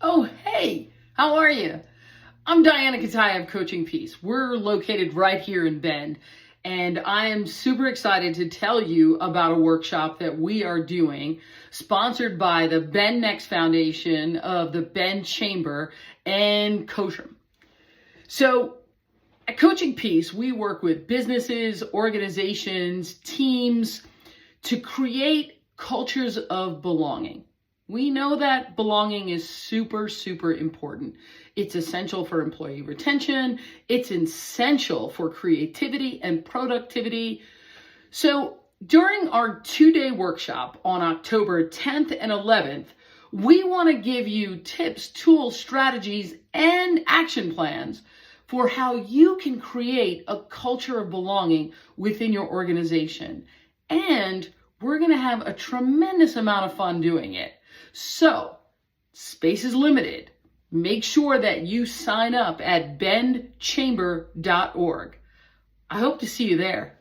Oh, hey, how are you? I'm Diana Cutaia of Coaching Peace. We're located right here in Bend, and I am super excited to tell you about a workshop that we are doing, sponsored by the BendNEXT Foundation of the Bend Chamber and SHRM. So, at Coaching Peace, we work with businesses, organizations, teams to create cultures of belonging. We know that belonging is super, super important. It's essential for employee retention. It's essential for creativity and productivity. So during our 2-day workshop on October 10th and 11th, we want to give you tips, tools, strategies, and action plans for how you can create a culture of belonging within your organization. And we're going to have a tremendous amount of fun doing it. So, space is limited. Make sure that you sign up at bendchamber.org. I hope to see you there.